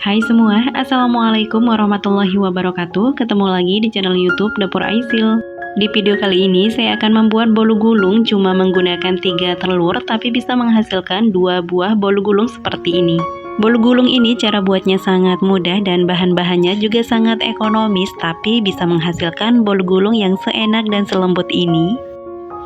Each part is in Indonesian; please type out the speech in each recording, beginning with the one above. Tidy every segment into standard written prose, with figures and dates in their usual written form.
Hai semua, Assalamualaikum warahmatullahi wabarakatuh. Ketemu lagi di channel YouTube Dapur Aisyil. Di video kali ini saya akan membuat bolu gulung cuma menggunakan 3 telur tapi bisa menghasilkan 2 buah bolu gulung seperti ini. Bolu gulung ini cara buatnya sangat mudah dan bahan-bahannya juga sangat ekonomis tapi bisa menghasilkan bolu gulung yang seenak dan selembut ini.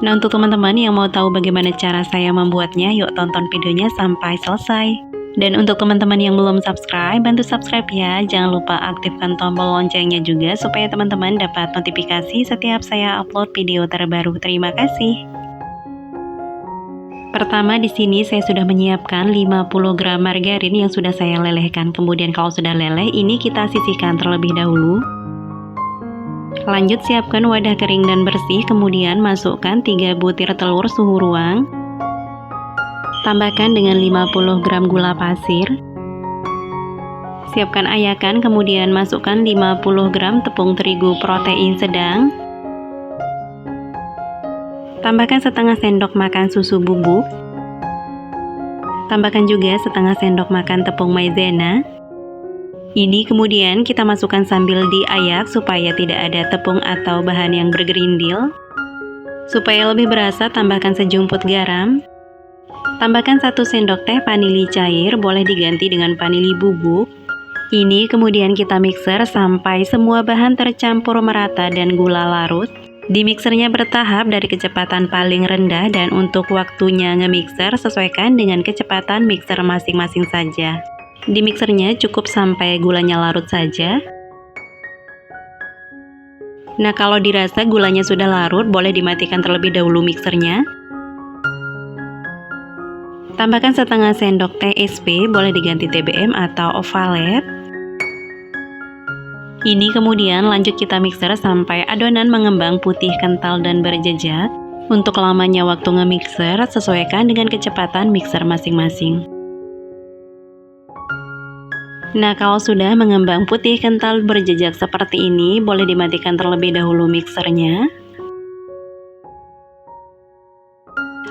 Nah, untuk teman-teman yang mau tahu bagaimana cara saya membuatnya, yuk tonton videonya sampai selesai. Dan untuk teman-teman yang belum subscribe, bantu subscribe ya. Jangan lupa aktifkan tombol loncengnya juga supaya teman-teman dapat notifikasi setiap saya upload video terbaru. Terima kasih. Pertama di sini saya sudah menyiapkan 50 gram margarin yang sudah saya lelehkan. Kemudian kalau sudah leleh, ini kita sisihkan terlebih dahulu. Lanjut siapkan wadah kering dan bersih, kemudian masukkan 3 butir telur suhu ruang. Tambahkan dengan 50 gram gula pasir. Siapkan ayakan, kemudian masukkan 50 gram tepung terigu protein sedang. Tambahkan setengah sendok makan susu bubuk. Tambahkan juga setengah sendok makan tepung maizena. Ini kemudian kita masukkan sambil diayak supaya tidak ada tepung atau bahan yang bergerindil. Supaya lebih berasa, tambahkan sejumput garam. Tambahkan 1 sendok teh vanili cair, boleh diganti dengan vanili bubuk. Ini kemudian kita mixer sampai semua bahan tercampur merata dan gula larut. Di mixernya bertahap dari kecepatan paling rendah, dan untuk waktunya nge-mixer sesuaikan dengan kecepatan mixer masing-masing saja. Di mixernya cukup sampai gulanya larut saja. Nah, kalau dirasa gulanya sudah larut, boleh dimatikan terlebih dahulu mixernya. Tambahkan setengah sendok teh SP, boleh diganti TBM atau ovalet. Ini kemudian lanjut kita mixer sampai adonan mengembang putih kental dan berjejak. Untuk lamanya waktu nge-mixer, sesuaikan dengan kecepatan mixer masing-masing. Nah, kalau sudah mengembang putih kental berjejak seperti ini, boleh dimatikan terlebih dahulu mixernya.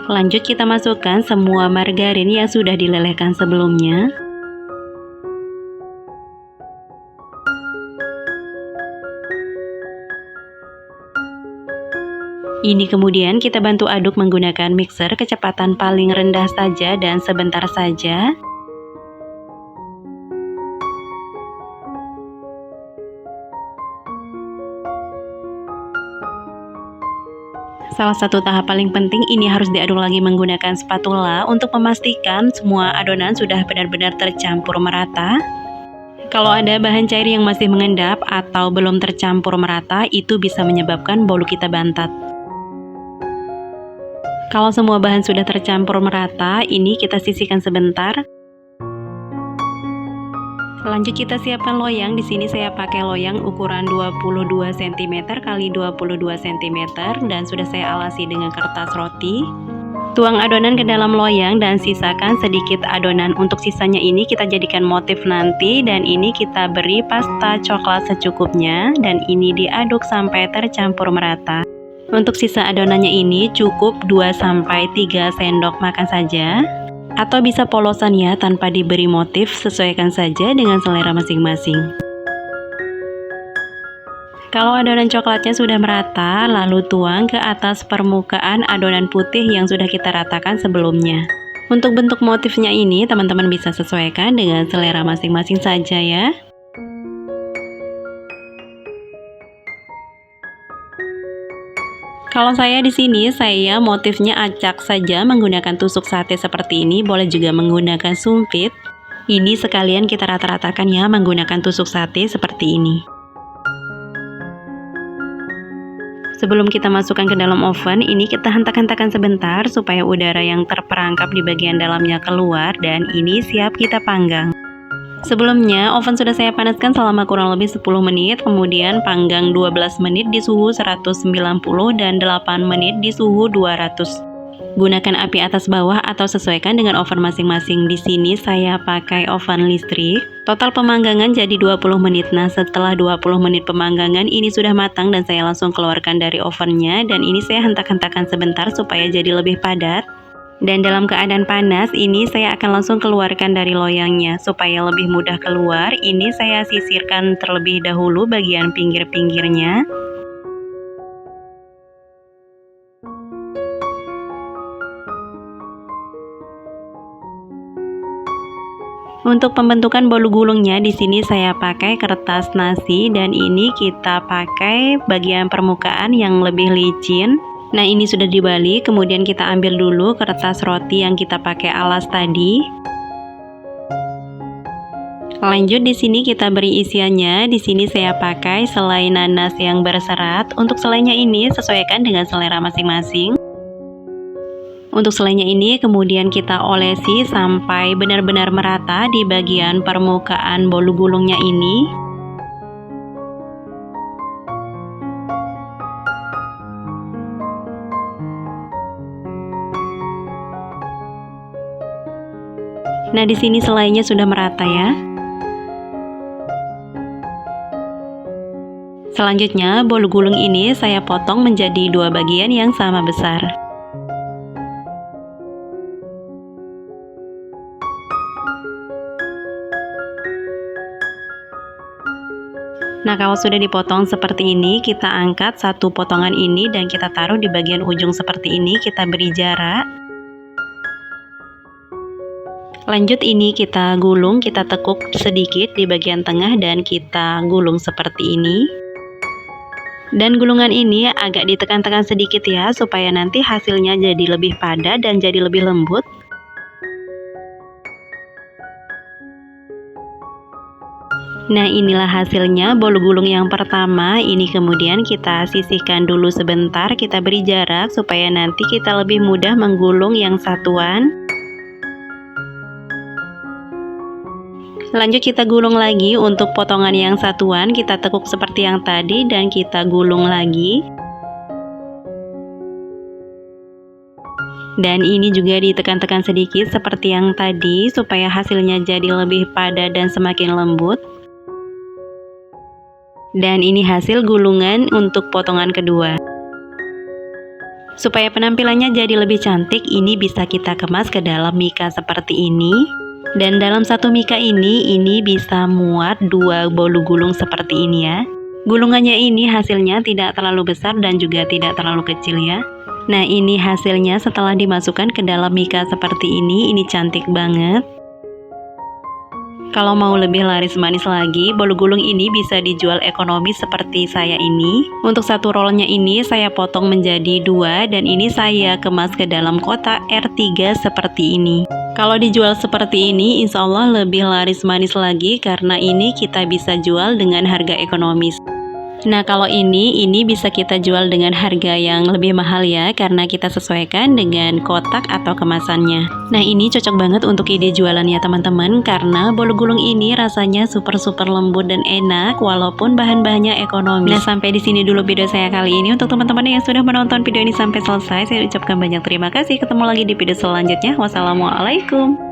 Lanjut kita masukkan semua margarin yang sudah dilelehkan sebelumnya. Ini kemudian kita bantu aduk menggunakan mixer kecepatan paling rendah saja dan sebentar saja. Salah satu tahap paling penting ini harus diaduk lagi menggunakan spatula untuk memastikan semua adonan sudah benar-benar tercampur merata. Kalau ada bahan cair yang masih mengendap atau belum tercampur merata, itu bisa menyebabkan bolu kita bantat. Kalau semua bahan sudah tercampur merata, ini kita sisihkan sebentar. Lanjut kita siapkan loyang. Di sini saya pakai loyang ukuran 22 cm x 22 cm dan sudah saya alasi dengan kertas roti. Tuang adonan ke dalam loyang dan sisakan sedikit adonan. Untuk sisanya ini kita jadikan motif nanti, dan ini kita beri pasta coklat secukupnya dan ini diaduk sampai tercampur merata. Untuk sisa adonannya ini cukup 2-3 sendok makan saja. Atau bisa polosan ya, tanpa diberi motif, sesuaikan saja dengan selera masing-masing. Kalau adonan coklatnya sudah merata, lalu tuang ke atas permukaan adonan putih yang sudah kita ratakan sebelumnya. Untuk bentuk motifnya ini, teman-teman bisa sesuaikan dengan selera masing-masing saja ya. Kalau saya di sini, saya motifnya acak saja menggunakan tusuk sate seperti ini, boleh juga menggunakan sumpit. Ini sekalian kita rata-ratakan ya menggunakan tusuk sate seperti ini. Sebelum kita masukkan ke dalam oven, ini kita hentak-hentakan sebentar supaya udara yang terperangkap di bagian dalamnya keluar, dan ini siap kita panggang. Sebelumnya, oven sudah saya panaskan selama kurang lebih 10 menit, kemudian panggang 12 menit di suhu 190 dan 8 menit di suhu 200. Gunakan api atas bawah atau sesuaikan dengan oven masing-masing. Di sini saya pakai oven listrik. Total pemanggangan jadi 20 menit. Nah, setelah 20 menit pemanggangan ini sudah matang dan saya langsung keluarkan dari ovennya, dan ini saya hentak-hentakan sebentar supaya jadi lebih padat. Dan dalam keadaan panas, ini saya akan langsung keluarkan dari loyangnya. Supaya lebih mudah keluar, ini saya sisirkan terlebih dahulu bagian pinggir-pinggirnya. Untuk pembentukan bolu gulungnya, di sini saya pakai kertas nasi dan ini kita pakai bagian permukaan yang lebih licin. Nah, ini sudah dibalik, kemudian kita ambil dulu kertas roti yang kita pakai alas tadi. Lanjut di sini kita beri isiannya. Di sini saya pakai selai nanas yang berserat. Untuk selainya ini sesuaikan dengan selera masing-masing. Untuk selainya ini kemudian kita olesi sampai benar-benar merata di bagian permukaan bolu gulungnya ini. Nah, di sini selainya sudah merata ya. Selanjutnya, bolu gulung ini saya potong menjadi dua bagian yang sama besar. Nah, kalau sudah dipotong seperti ini, kita angkat satu potongan ini dan kita taruh di bagian ujung seperti ini, kita beri jarak. Lanjut ini kita gulung, kita tekuk sedikit di bagian tengah dan kita gulung seperti ini. Dan gulungan ini agak ditekan-tekan sedikit ya, supaya nanti hasilnya jadi lebih padat dan jadi lebih lembut. Nah, inilah hasilnya bolu gulung yang pertama. Ini kemudian kita sisihkan dulu sebentar, kita beri jarak supaya nanti kita lebih mudah menggulung yang satuan. Lanjut kita gulung lagi untuk potongan yang satuan, kita tekuk seperti yang tadi dan kita gulung lagi. Dan ini juga ditekan-tekan sedikit seperti yang tadi supaya hasilnya jadi lebih padat dan semakin lembut. Dan ini hasil gulungan untuk potongan kedua. Supaya penampilannya jadi lebih cantik, ini bisa kita kemas ke dalam mika seperti ini. Dan dalam satu mika ini bisa muat dua bolu gulung seperti ini ya. Gulungannya ini hasilnya tidak terlalu besar dan juga tidak terlalu kecil ya. Nah, ini hasilnya setelah dimasukkan ke dalam mika seperti ini cantik banget. Kalau mau lebih laris manis lagi, bolu gulung ini bisa dijual ekonomis seperti saya ini. Untuk satu rollnya ini saya potong menjadi dua dan ini saya kemas ke dalam kotak R3 seperti ini. Kalau dijual seperti ini, insya Allah lebih laris manis lagi karena ini kita bisa jual dengan harga ekonomis. Nah, kalau ini bisa kita jual dengan harga yang lebih mahal ya, karena kita sesuaikan dengan kotak atau kemasannya. Nah, ini cocok banget untuk ide jualan ya teman-teman, karena bolu gulung ini rasanya super lembut dan enak walaupun bahan-bahannya ekonomis. Nah, sampai di sini dulu video saya kali ini. Untuk teman-teman yang sudah menonton video ini sampai selesai, saya ucapkan banyak terima kasih. Ketemu lagi di video selanjutnya. Wassalamualaikum.